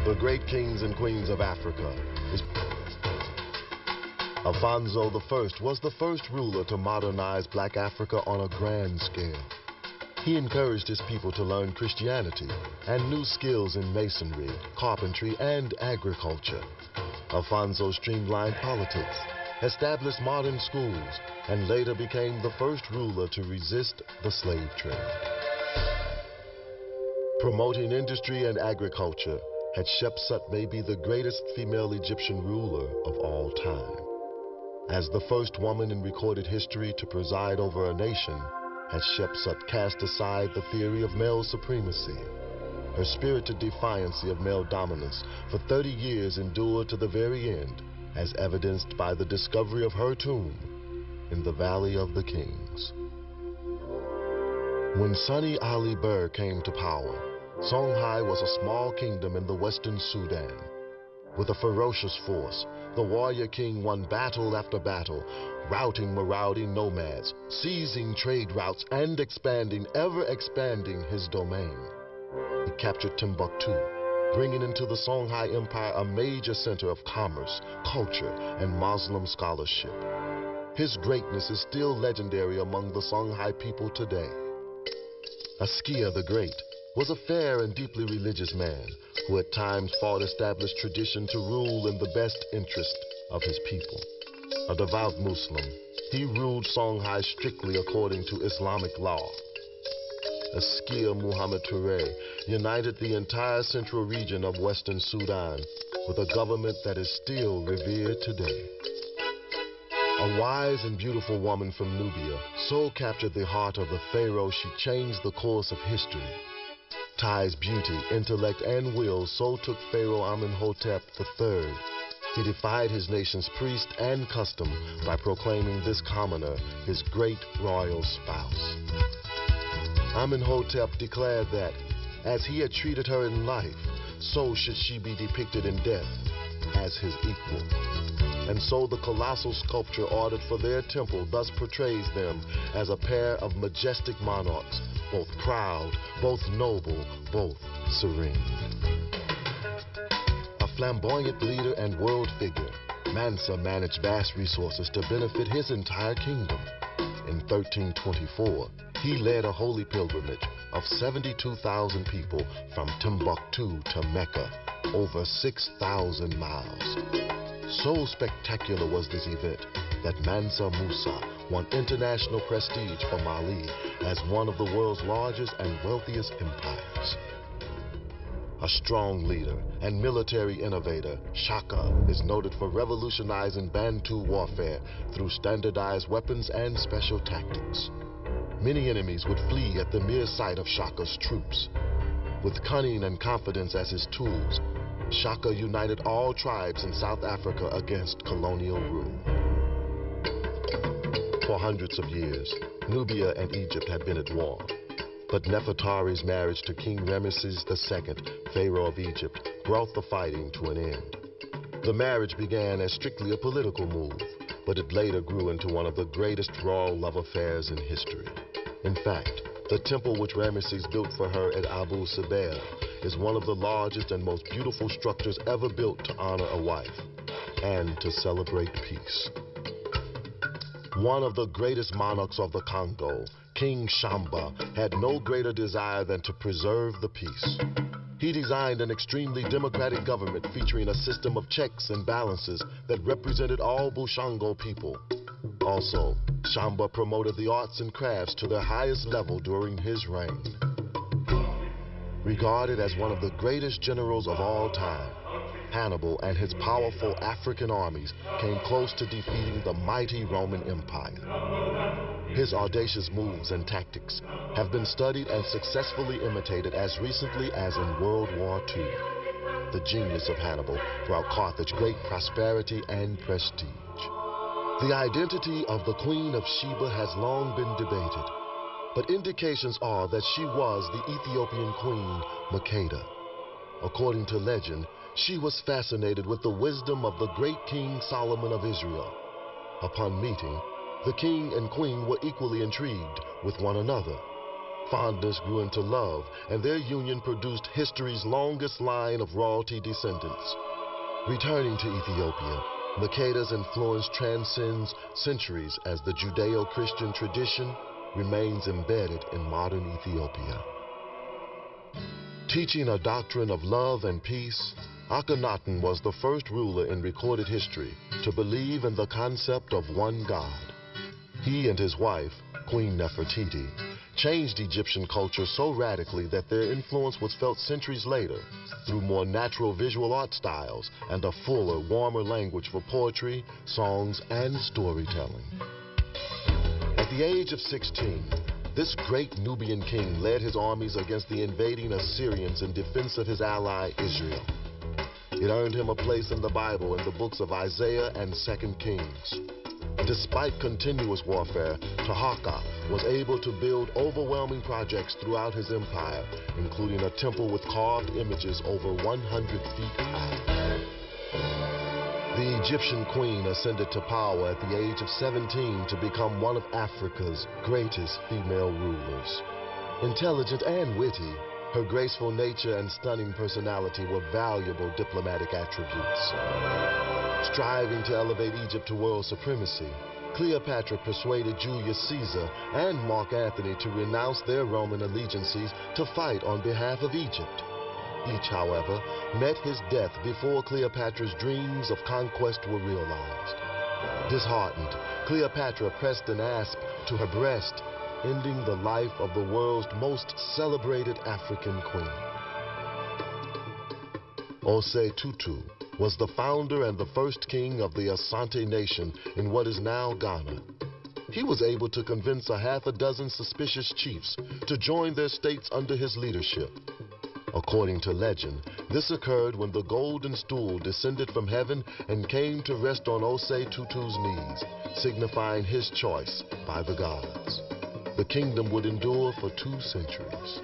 the great kings and queens of Africa. Alfonso I was the first ruler to modernize Black Africa on a grand scale. He encouraged his people to learn Christianity and new skills in masonry, carpentry, and agriculture. Alfonso streamlined politics, established modern schools, and later became the first ruler to resist the slave trade. Promoting industry and agriculture, Hatshepsut may be the greatest female Egyptian ruler of all time. As the first woman in recorded history to preside over a nation, Hatshepsut cast aside the theory of male supremacy. Her spirited defiance of male dominance for 30 years endured to the very end, as evidenced by the discovery of her tomb in the Valley of the Kings. When Sani Ali Burr came to power, Songhai was a small kingdom in the western Sudan. With a ferocious force, the warrior king won battle after battle, routing marauding nomads, seizing trade routes, and ever expanding his domain. He captured Timbuktu, bringing into the Songhai Empire a major center of commerce, culture, and Muslim scholarship. His greatness is still legendary among the Songhai people today. Askia the Great was a fair and deeply religious man who at times fought established tradition to rule in the best interest of his people. A devout Muslim, he ruled Songhai strictly according to Islamic law. Askia Muhammad Touré united the entire central region of western Sudan with a government that is still revered today. A wise and beautiful woman from Nubia so captured the heart of the pharaoh she changed the course of history. Tai's beauty, intellect, and will so took Pharaoh Amenhotep III. He defied his nation's priest and custom by proclaiming this commoner his great royal spouse. Amenhotep declared that, as he had treated her in life, so should she be depicted in death as his equal. And so the colossal sculpture ordered for their temple thus portrays them as a pair of majestic monarchs, both proud, both noble, both serene. A flamboyant leader and world figure, Mansa managed vast resources to benefit his entire kingdom. In 1324, he led a holy pilgrimage of 72,000 people from Timbuktu to Mecca, over 6,000 miles. So spectacular was this event that Mansa Musa won international prestige for Mali as one of the world's largest and wealthiest empires. A strong leader and military innovator, Shaka is noted for revolutionizing Bantu warfare through standardized weapons and special tactics. Many enemies would flee at the mere sight of Shaka's troops. With cunning and confidence as his tools, Shaka united all tribes in South Africa against colonial rule. For hundreds of years, Nubia and Egypt had been at war. But Nefertari's marriage to King Ramesses II, Pharaoh of Egypt, brought the fighting to an end. The marriage began as strictly a political move, but it later grew into one of the greatest royal love affairs in history. In fact, the temple which Ramesses built for her at Abu Simbel is one of the largest and most beautiful structures ever built to honor a wife and to celebrate peace. One of the greatest monarchs of the Congo, King Shamba, had no greater desire than to preserve the peace. He designed an extremely democratic government featuring a system of checks and balances that represented all Bushango people. Also, Shamba promoted the arts and crafts to their highest level during his reign. Regarded as one of the greatest generals of all time, Hannibal and his powerful African armies came close to defeating the mighty Roman Empire. His audacious moves and tactics have been studied and successfully imitated as recently as in World War II. The genius of Hannibal brought Carthage great prosperity and prestige. The identity of the Queen of Sheba has long been debated, but indications are that she was the Ethiopian queen, Makeda. According to legend, she was fascinated with the wisdom of the great King Solomon of Israel. Upon meeting, the king and queen were equally intrigued with one another. Fondness grew into love, and their union produced history's longest line of royalty descendants. Returning to Ethiopia, Makeda's influence transcends centuries as the Judeo-Christian tradition remains embedded in modern Ethiopia. Teaching a doctrine of love and peace, Akhenaten was the first ruler in recorded history to believe in the concept of one God. He and his wife, Queen Nefertiti, changed Egyptian culture so radically that their influence was felt centuries later through more natural visual art styles and a fuller, warmer language for poetry, songs, and storytelling. At the age of 16, this great Nubian king led his armies against the invading Assyrians in defense of his ally Israel. It earned him a place in the Bible in the books of Isaiah and 2 Kings. Despite continuous warfare, Taharqa was able to build overwhelming projects throughout his empire, including a temple with carved images over 100 feet high. The Egyptian queen ascended to power at the age of 17 to become one of Africa's greatest female rulers. Intelligent and witty, her graceful nature and stunning personality were valuable diplomatic attributes. Striving to elevate Egypt to world supremacy, Cleopatra persuaded Julius Caesar and Mark Antony to renounce their Roman allegiances to fight on behalf of Egypt. Each, however, met his death before Cleopatra's dreams of conquest were realized. Disheartened, Cleopatra pressed an asp to her breast, ending the life of the world's most celebrated African queen. Osei Tutu was the founder and the first king of the Asante Nation in what is now Ghana. He was able to convince a half a dozen suspicious chiefs to join their states under his leadership. According to legend, this occurred when the golden stool descended from heaven and came to rest on Osei Tutu's knees, signifying his choice by the gods. The kingdom would endure for 2 centuries.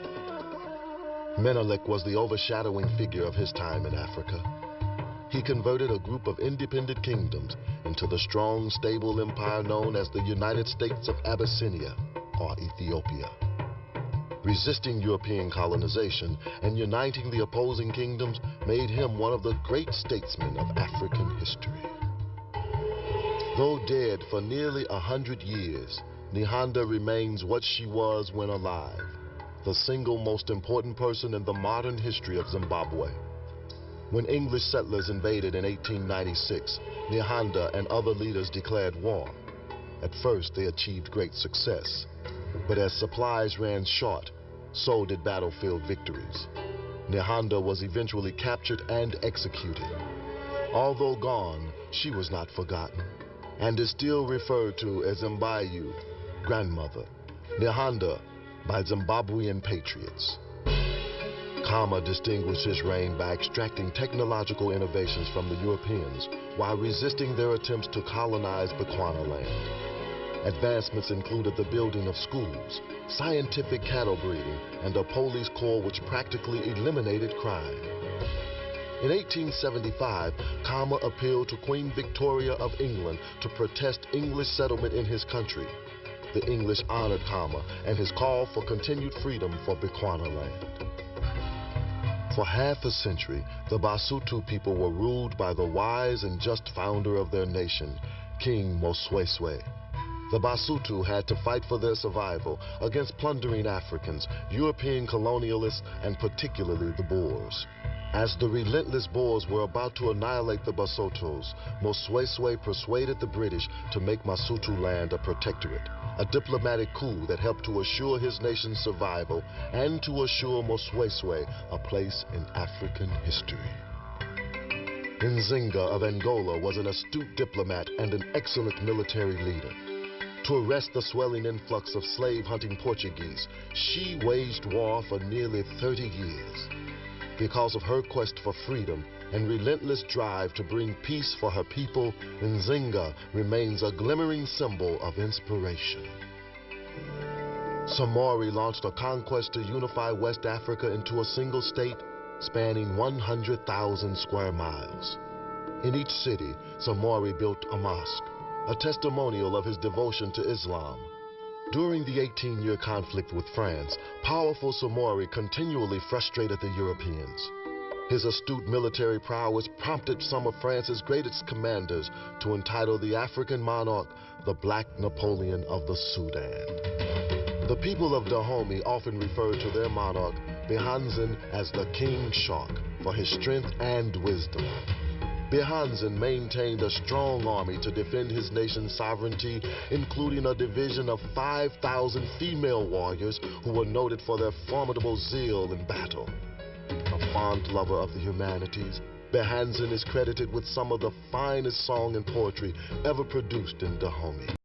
Menelik was the overshadowing figure of his time in Africa. He converted a group of independent kingdoms into the strong, stable empire known as the United States of Abyssinia, or Ethiopia. Resisting European colonization and uniting the opposing kingdoms made him one of the great statesmen of African history. Though dead for nearly 100 years, Nihanda remains what she was when alive, the single most important person in the modern history of Zimbabwe. When English settlers invaded in 1896, Nihanda and other leaders declared war. At first, they achieved great success. But as supplies ran short, so did battlefield victories. Nihanda was eventually captured and executed. Although gone, she was not forgotten, and is still referred to as Mbayu, grandmother, Nihanda, by Zimbabwean patriots. Khama distinguished his reign by extracting technological innovations from the Europeans while resisting their attempts to colonize Bechuanaland. Advancements included the building of schools, scientific cattle breeding, and a police corps which practically eliminated crime. In 1875, Khama appealed to Queen Victoria of England to protest English settlement in his country. The English honored Khama and his call for continued freedom for Bechuanaland. For half a century, the Basotho people were ruled by the wise and just founder of their nation, King Mosweswe. The Basotho had to fight for their survival against plundering Africans, European colonialists, and particularly the Boers. As the relentless Boers were about to annihilate the Basothos, Mosweswe persuaded the British to make Masutuland a protectorate, a diplomatic coup that helped to assure his nation's survival and to assure Mosweswe a place in African history. Nzinga of Angola was an astute diplomat and an excellent military leader. To arrest the swelling influx of slave-hunting Portuguese, she waged war for nearly 30 years. Because of her quest for freedom and relentless drive to bring peace for her people, Nzinga remains a glimmering symbol of inspiration. Samori launched a conquest to unify West Africa into a single state spanning 100,000 square miles. In each city, Samori built a mosque, a testimonial of his devotion to Islam. During the 18-year conflict with France, powerful Samori continually frustrated the Europeans. His astute military prowess prompted some of France's greatest commanders to entitle the African monarch the Black Napoleon of the Sudan. The people of Dahomey often referred to their monarch, Behanzin, as the King Shark for his strength and wisdom. Behanzin maintained a strong army to defend his nation's sovereignty, including a division of 5,000 female warriors who were noted for their formidable zeal in battle. A fond lover of the humanities, Behanzin is credited with some of the finest song and poetry ever produced in Dahomey.